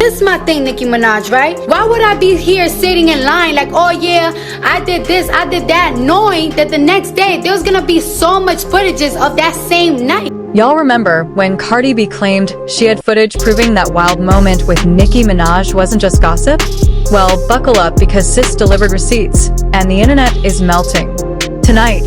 This is my thing, Nicki Minaj, right? Why would I be here sitting in line like, oh yeah, I did this, I did that, knowing that the next day there's gonna be so much footages of that same night? Y'all remember when Cardi B claimed she had footage proving that wild moment with Nicki Minaj wasn't just gossip? Well, buckle up because sis delivered receipts, and the internet is melting. Tonight,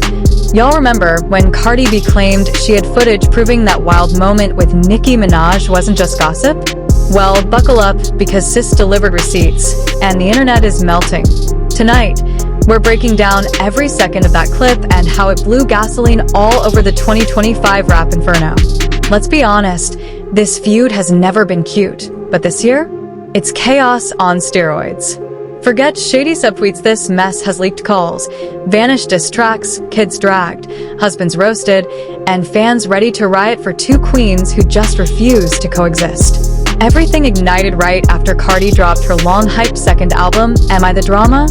y'all remember when Cardi B claimed she had footage proving that wild moment with Nicki Minaj wasn't just gossip? Well, buckle up because sis delivered receipts, and the internet is melting. Tonight, we're breaking down every second of that clip and how it blew gasoline all over the 2025 rap inferno. Let's be honest, this feud has never been cute, but this year, it's chaos on steroids. Forget shady subtweets, this mess has leaked calls, vanished diss tracks, kids dragged, husbands roasted, and fans ready to riot for two queens who just refuse to coexist. Everything ignited right after Cardi dropped her long-hyped second album, Am I the Drama?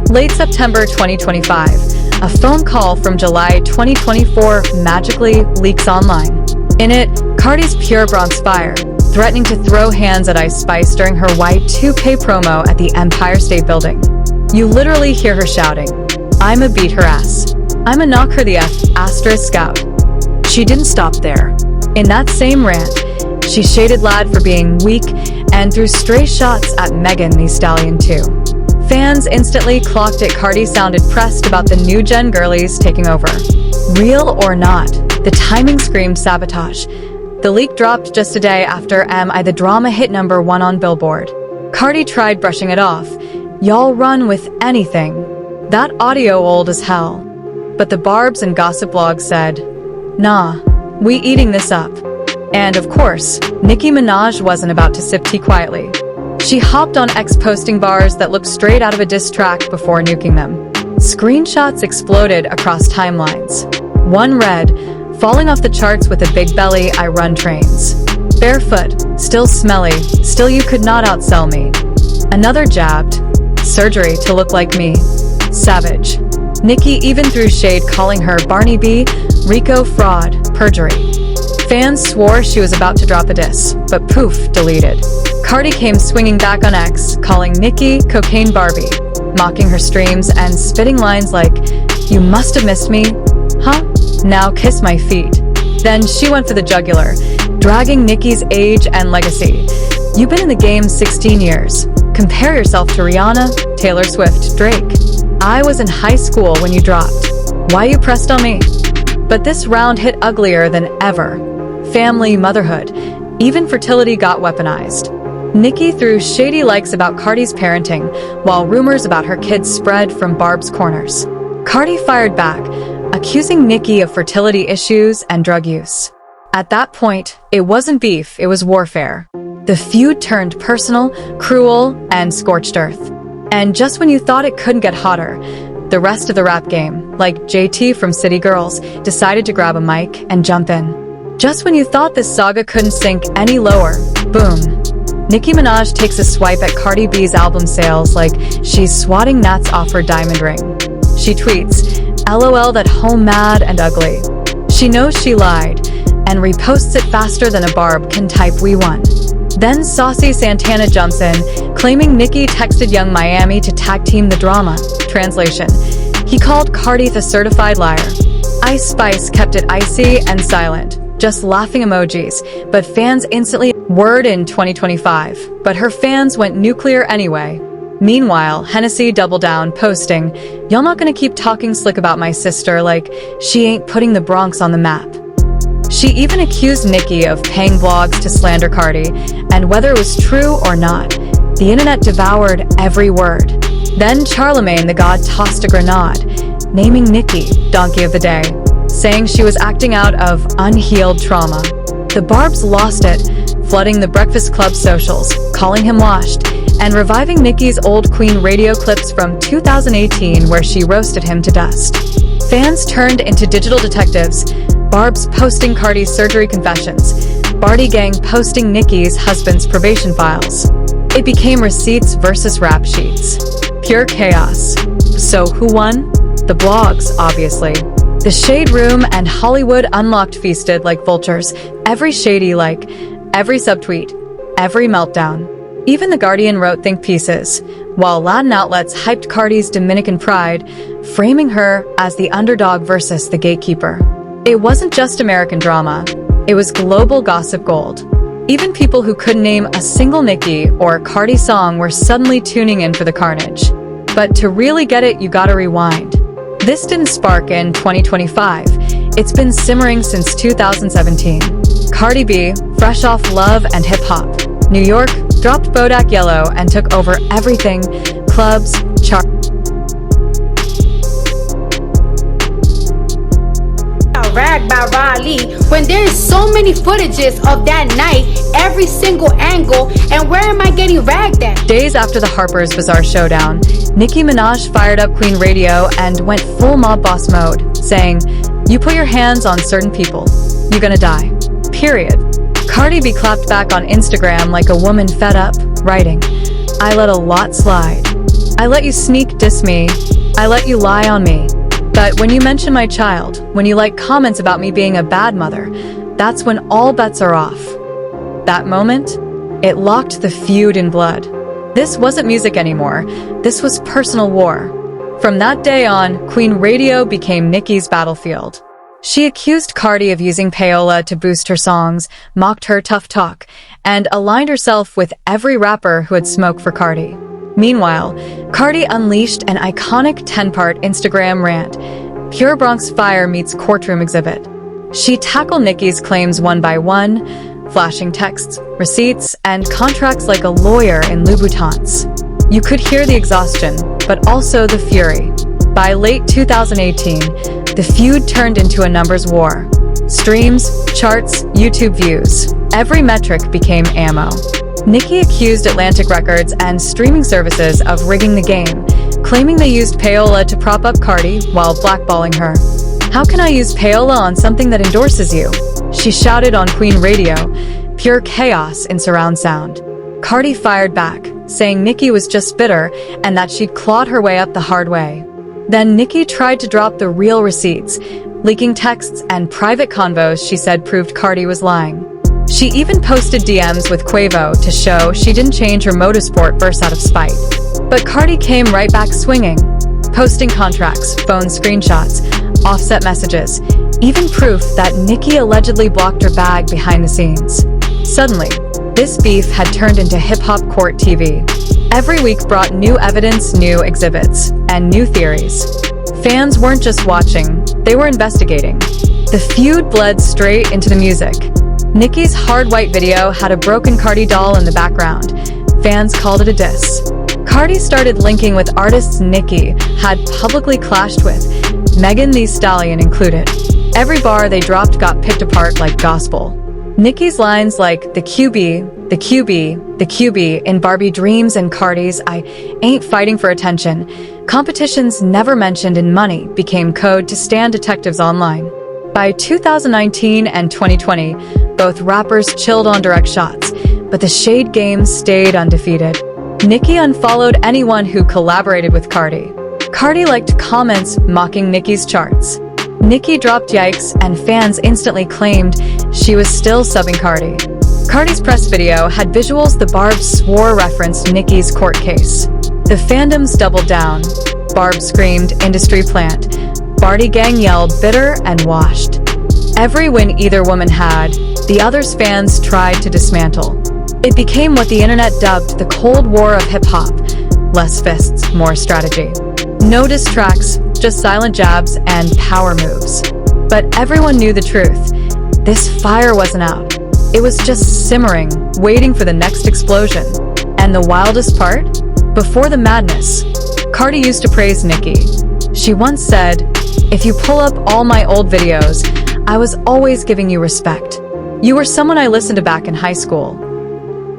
Late September 2025, a phone call from July 2024 magically leaks online. In it, Cardi's pure Bronx fire, threatening to throw hands at Ice Spice during her Y2K promo at the Empire State Building. You literally hear her shouting, "I'ma beat her ass. I'ma knock her the F*** out." She didn't stop there. In that same rant, she shaded Lad for being weak and threw stray shots at Megan Thee Stallion too. Fans instantly clocked it. Cardi sounded pressed about the new gen girlies taking over. Real or not, the timing screamed sabotage. The leak dropped just a day after Am I the Drama hit #1 on Billboard. Cardi tried brushing it off. Y'all run with anything. That audio old as hell. But the Barbs and gossip blogs said, nah, we eating this up. And of course, Nicki Minaj wasn't about to sip tea quietly. She hopped on X posting bars that looked straight out of a diss track before nuking them. Screenshots exploded across timelines. One read, falling off the charts with a big belly, I run trains. Barefoot, still smelly, still you could not outsell me. Another jabbed, surgery to look like me. Savage. Nicki even threw shade calling her Barney B, Rico fraud, perjury. Fans swore she was about to drop a diss, but poof, deleted. Cardi came swinging back on X, calling Nicki Cocaine Barbie, mocking her streams and spitting lines like, you must have missed me, huh? Now kiss my feet. Then she went for the jugular, dragging Nicki's age and legacy. You've been in the game 16 years. Compare yourself to Rihanna, Taylor Swift, Drake. I was in high school when you dropped. Why you pressed on me? But this round hit uglier than ever. Family, motherhood, even fertility got weaponized. Nicki threw shady likes about Cardi's parenting, while rumors about her kids spread from Barb's corners. Cardi fired back, accusing Nicki of fertility issues and drug use. At that point, it wasn't beef, it was warfare. The feud turned personal, cruel, and scorched earth. And just when you thought it couldn't get hotter, the rest of the rap game, like JT from City Girls, decided to grab a mic and jump in. Just when you thought this saga couldn't sink any lower, boom. Nicki Minaj takes a swipe at Cardi B's album sales like she's swatting gnats off her diamond ring. She tweets, LOL that home mad and ugly. She knows she lied, and reposts it faster than a Barb can type we won. Then Saucy Santana jumps in, claiming Nicki texted Young Miami to tag team the drama. Translation, he called Cardi the certified liar. Ice Spice kept it icy and silent, just laughing emojis, but fans instantly word in 2025. But her fans went nuclear anyway. Meanwhile, Hennessy doubled down, posting, y'all not gonna keep talking slick about my sister like she ain't putting the Bronx on the map. She even accused Nicki of paying blogs to slander Cardi, and whether it was true or not, the internet devoured every word. Then Charlemagne the God tossed a grenade, naming Nicki Donkey of the Day, saying she was acting out of unhealed trauma. The Barbs lost it, flooding the Breakfast Club socials, calling him washed, and reviving Nicki's old Queen radio clips from 2018 where she roasted him to dust. Fans turned into digital detectives, Barbs posting Cardi's surgery confessions, Barty Gang posting Nicki's husband's probation files. It became receipts versus rap sheets. Pure chaos. So who won? The blogs, obviously. The Shade Room and Hollywood Unlocked feasted like vultures, every shady like, every subtweet, every meltdown. Even The Guardian wrote think pieces, while Latin outlets hyped Cardi's Dominican pride, framing her as the underdog versus the gatekeeper. It wasn't just American drama, it was global gossip gold. Even people who couldn't name a single Nicki or Cardi song were suddenly tuning in for the carnage. But to really get it, you gotta rewind. This didn't spark in 2025. It's been simmering since 2017. Cardi B, fresh off Love and Hip Hop. New York dropped Bodak Yellow and took over everything, clubs, charts. Ragged by Raleigh when there's so many footages of that night, every single angle, and where am I getting ragged at? Days after the Harper's Bazaar showdown, Nicki Minaj fired up Queen Radio and went full mob boss mode, saying, "You put your hands on certain people, you're gonna die. Period." Cardi B clapped back on Instagram like a woman fed up, writing, "I let a lot slide. I let you sneak diss me. I let you lie on me. But when you mention my child, when you like comments about me being a bad mother, that's when all bets are off." That moment, it locked the feud in blood. This wasn't music anymore. This was personal war. From that day on, Queen Radio became Nicki's battlefield. She accused Cardi of using payola to boost her songs, mocked her tough talk, and aligned herself with every rapper who had smoked for Cardi. Meanwhile, Cardi unleashed an iconic 10-part Instagram rant, Pure Bronx Fire meets courtroom exhibit. She tackled Nicki's claims one by one, flashing texts, receipts, and contracts like a lawyer in Louboutins. You could hear the exhaustion, but also the fury. By late 2018, the feud turned into a numbers war. Streams, charts, YouTube views. Every metric became ammo. Nicki accused Atlantic Records and streaming services of rigging the game, claiming they used payola to prop up Cardi while blackballing her. "How can I use payola on something that endorses you?" she shouted on Queen Radio, pure chaos in surround sound. Cardi fired back, saying Nicki was just bitter and that she'd clawed her way up the hard way. Then Nicki tried to drop the real receipts, leaking texts and private convos she said proved Cardi was lying. She even posted DMs with Quavo to show she didn't change her motorsport verse out of spite. But Cardi came right back swinging, posting contracts, phone screenshots, offset messages, even proof that Nicki allegedly blocked her bag behind the scenes. Suddenly, this beef had turned into hip-hop court TV. Every week brought new evidence, new exhibits, and new theories. Fans weren't just watching, they were investigating. The feud bled straight into the music. Nicki's Hard White video had a broken Cardi doll in the background. Fans called it a diss. Cardi started linking with artists Nicki had publicly clashed with, Megan Thee Stallion included. Every bar they dropped got picked apart like gospel. Nicki's lines like the QB, the QB, the QB in Barbie Dreams and Cardi's I ain't fighting for attention, competitions never mentioned in Money became code to stand detectives online. By 2019 and 2020, both rappers chilled on direct shots, but the shade game stayed undefeated. Nicki unfollowed anyone who collaborated with Cardi. Cardi liked comments mocking Nicki's charts. Nicki dropped yikes and fans instantly claimed she was still subbing Cardi. Cardi's press video had visuals the Barbs swore referenced Nicki's court case. The fandoms doubled down. Barb screamed, industry plant. Bardi gang yelled, bitter and washed. Every win either woman had, the other's fans tried to dismantle. It became what the internet dubbed the Cold War of hip-hop. Less fists, more strategy. No diss tracks, just silent jabs and power moves. But everyone knew the truth. This fire wasn't out. It was just simmering, waiting for the next explosion. And the wildest part? Before the madness, Cardi used to praise Nicki. She once said, "If you pull up all my old videos, I was always giving you respect. You were someone I listened to back in high school."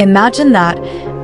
Imagine that.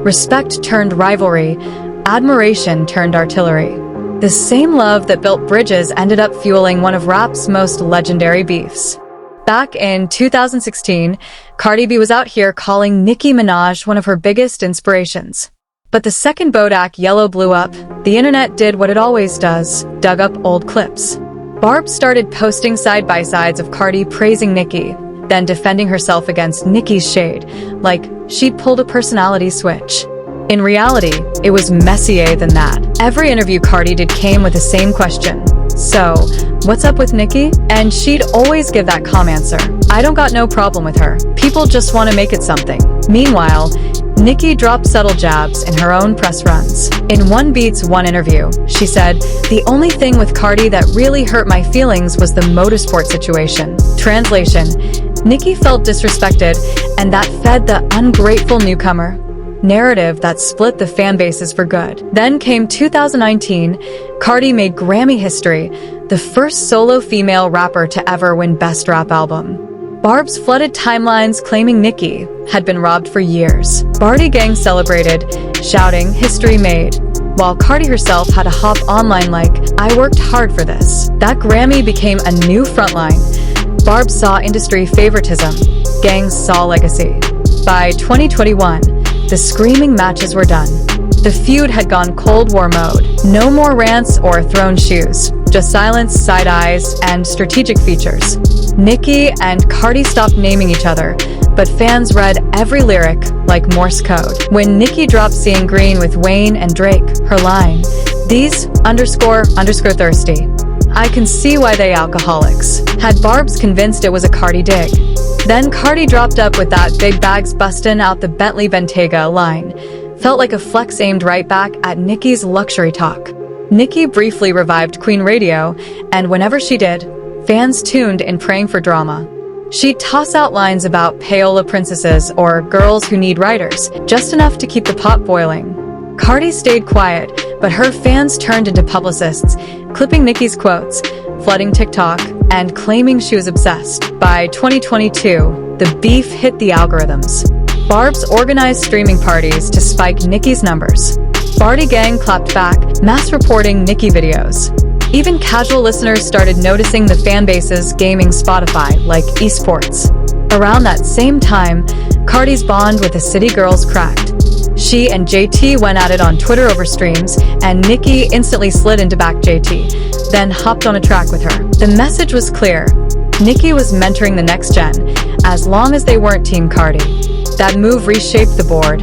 Respect turned rivalry, admiration turned artillery. The same love that built bridges ended up fueling one of rap's most legendary beefs. Back in 2016, Cardi B was out here calling Nicki Minaj one of her biggest inspirations. But the second Bodak Yellow blew up, the internet did what it always does, dug up old clips. Barb started posting side-by-sides of Cardi praising Nicki, then defending herself against Nicki's shade, like she'd pulled a personality switch. In reality, it was messier than that. Every interview Cardi did came with the same question. So, what's up with Nicki? And she'd always give that calm answer. I don't got no problem with her. People just want to make it something. Meanwhile, Nicki dropped subtle jabs in her own press runs. In One Beats One interview, she said, "The only thing with Cardi that really hurt my feelings was the motorsport situation." Translation: Nicki felt disrespected, and that fed the ungrateful newcomer narrative that split the fan bases for good. Then came 2019, Cardi made Grammy history, the first solo female rapper to ever win Best Rap Album. Barb's flooded timelines claiming Nicki had been robbed for years. Barty Gang celebrated, shouting, "History made," while Cardi herself had to hop online like, "I worked hard for this." That Grammy became a new frontline. Barb saw industry favoritism, gangs saw legacy. By 2021, the screaming matches were done. The feud had gone Cold War mode. No more rants or thrown shoes, just silence, side eyes, and strategic features. Nicki and Cardi stopped naming each other, but fans read every lyric like Morse code. When Nicki dropped Seeing Green with Wayne and Drake, her line, "These ___ thirsty. I can see why they alcoholics," had Barb's convinced it was a Cardi dig. Then Cardi dropped up with that "big bags bustin' out the Bentley Bentayga" line. Felt like a flex aimed right back at Nicki's luxury talk. Nicki briefly revived Queen Radio, and whenever she did, fans tuned in praying for drama. She'd toss out lines about payola princesses or girls who need writers, just enough to keep the pot boiling. Cardi stayed quiet, but her fans turned into publicists, clipping Nicki's quotes, flooding TikTok, and claiming she was obsessed. By 2022, the beef hit the algorithms. Barb's organized streaming parties to spike Nicki's numbers. Barty Gang clapped back, mass reporting Nicki videos. Even casual listeners started noticing the fanbase's gaming Spotify, like esports. Around that same time, Cardi's bond with the City Girls cracked. She and JT went at it on Twitter over streams, and Nicki instantly slid into back JT, then hopped on a track with her. The message was clear. Nicki was mentoring the next gen, as long as they weren't Team Cardi. That move reshaped the board.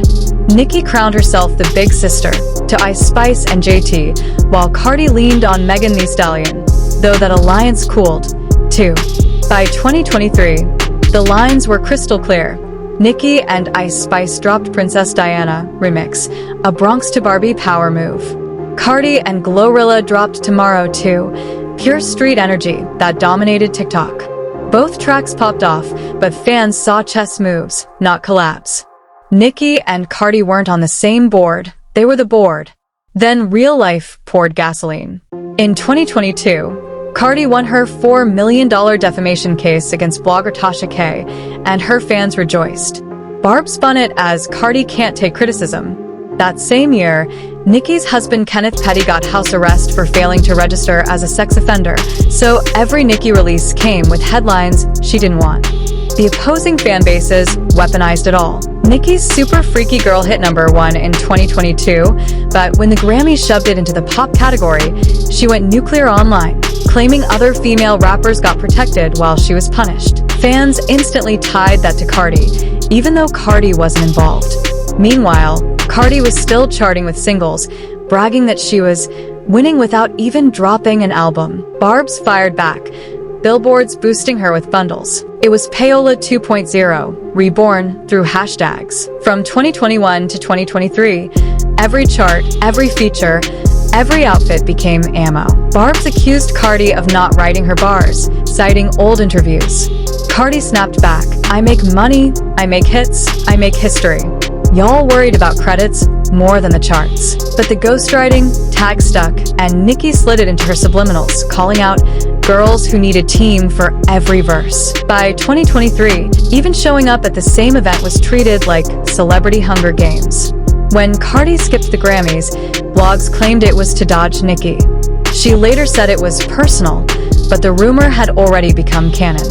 Nicki crowned herself the big sister to Ice Spice and JT, while Cardi leaned on Megan Thee Stallion, though that alliance cooled, too. By 2023, the lines were crystal clear. Nicki and Ice Spice dropped Princess Diana remix, a Bronx to Barbie power move. Cardi and Glorilla dropped Tomorrow 2, pure street energy that dominated TikTok. Both tracks popped off, but fans saw chess moves, not collabs. Nicki and Cardi weren't on the same board, they were the board. Then real life poured gasoline. In 2022, Cardi won her $4 million defamation case against blogger Tasha K, and her fans rejoiced. Barb spun it as Cardi can't take criticism. That same year, Nicki's husband Kenneth Petty got house arrest for failing to register as a sex offender, so every Nicki release came with headlines she didn't want. The opposing fan bases weaponized it all. Nicki's Super Freaky Girl hit #1 in 2022, but when the Grammys shoved it into the pop category, she went nuclear online, claiming other female rappers got protected while she was punished. Fans instantly tied that to Cardi, even though Cardi wasn't involved. Meanwhile, Cardi was still charting with singles, bragging that she was winning without even dropping an album. Barb's fired back, billboards boosting her with bundles. It was Payola 2.0, reborn through hashtags. From 2021 to 2023, every chart, every feature, every outfit became ammo. Barb's accused Cardi of not writing her bars, citing old interviews. Cardi snapped back, "I make money, I make hits, I make history. Y'all worried about credits more than the charts." But the ghostwriting, tag stuck, and Nicki slid it into her subliminals, calling out girls who need a team for every verse. By 2023, even showing up at the same event was treated like celebrity Hunger Games. When Cardi skipped the Grammys, blogs claimed it was to dodge Nicki. She later said it was personal, but the rumor had already become canon.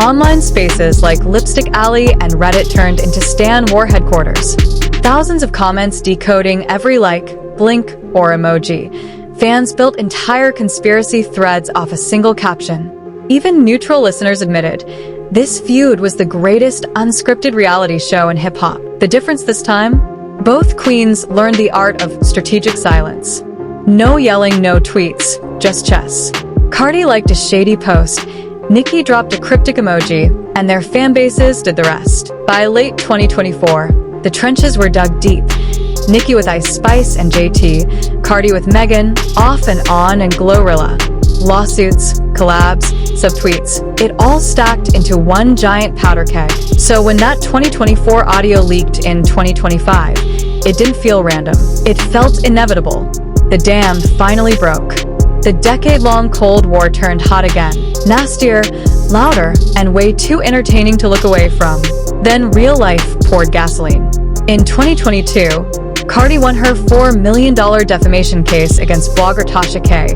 Online spaces like Lipstick Alley and Reddit turned into Stan War headquarters. Thousands of comments decoding every like, blink, or emoji. Fans built entire conspiracy threads off a single caption. Even neutral listeners admitted, this feud was the greatest unscripted reality show in hip-hop. The difference this time? Both queens learned the art of strategic silence. No yelling, no tweets, just chess. Cardi liked a shady post, Nicki dropped a cryptic emoji, and their fanbases did the rest. By late 2024, the trenches were dug deep. Nicki with Ice Spice and JT, Cardi with Megan, Off and On and Glorilla. Lawsuits, collabs, subtweets, it all stacked into one giant powder keg. So when that 2024 audio leaked in 2025, it didn't feel random. It felt inevitable. The dam finally broke. The decade-long Cold War turned hot again. Nastier, louder, and way too entertaining to look away from. Then real life poured gasoline. In 2022, Cardi won her $4 million defamation case against blogger Tasha K,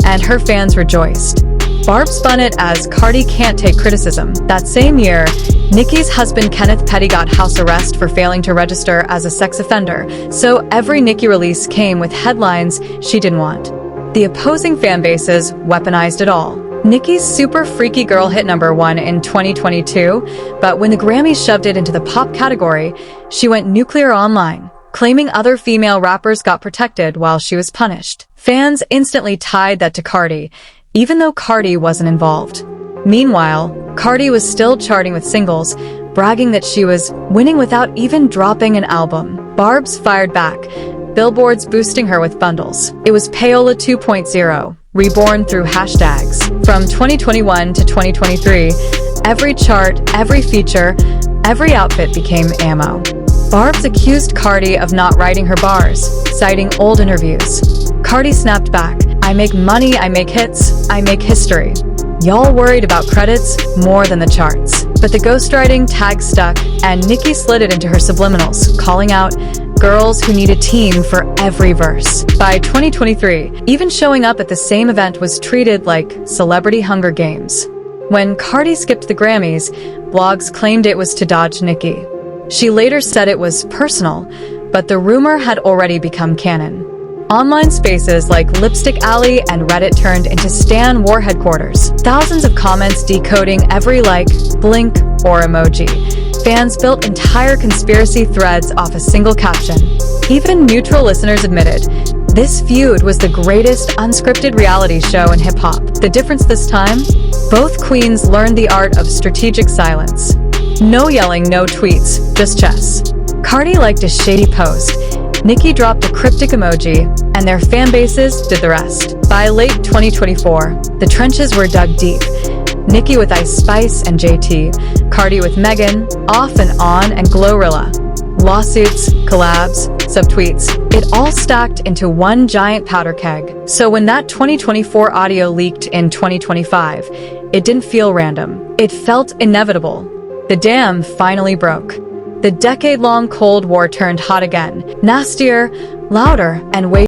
and her fans rejoiced. Barb spun it as Cardi can't take criticism. That same year, Nicki's husband Kenneth Petty got house arrest for failing to register as a sex offender, so every Nicki release came with headlines she didn't want. The opposing fanbases weaponized it all. Nicki's Super Freaky Girl hit #1 in 2022, but when the Grammys shoved it into the pop category, she went nuclear online, claiming other female rappers got protected while she was punished. Fans instantly tied that to Cardi, even though Cardi wasn't involved. Meanwhile, Cardi was still charting with singles, bragging that she was winning without even dropping an album. Barb's fired back, billboards boosting her with bundles. It was Payola 2.0, reborn through hashtags. From 2021 to 2023, every chart, every feature, every outfit became ammo. Barb's accused Cardi of not writing her bars, citing old interviews. Cardi snapped back, "I make money, I make hits, I make history. Y'all worried about credits more than the charts." But the ghostwriting tag stuck, and Nicki slid it into her subliminals, calling out girls who need a team for every verse. By 2023, even showing up at the same event was treated like celebrity Hunger Games. When Cardi skipped the Grammys, blogs claimed it was to dodge Nicki. She later said it was personal, but the rumor had already become canon. Online spaces like Lipstick Alley and Reddit turned into Stan war headquarters. Thousands of comments decoding every like, blink, or emoji. Fans built entire conspiracy threads off a single caption. Even neutral listeners admitted, this feud was the greatest unscripted reality show in hip-hop. The difference this time? Both queens learned the art of strategic silence. No yelling, no tweets, just chess. Cardi liked a shady post, Nicki dropped a cryptic emoji, and their fanbases did the rest. By late 2024, the trenches were dug deep. Nicki with Ice Spice and JT, Cardi with Megan, Off and On and Glorilla. Lawsuits, collabs, subtweets, it all stacked into one giant powder keg. So when that 2024 audio leaked in 2025, it didn't feel random. It felt inevitable. The dam finally broke. The decade-long Cold War turned hot again. Nastier, louder, and way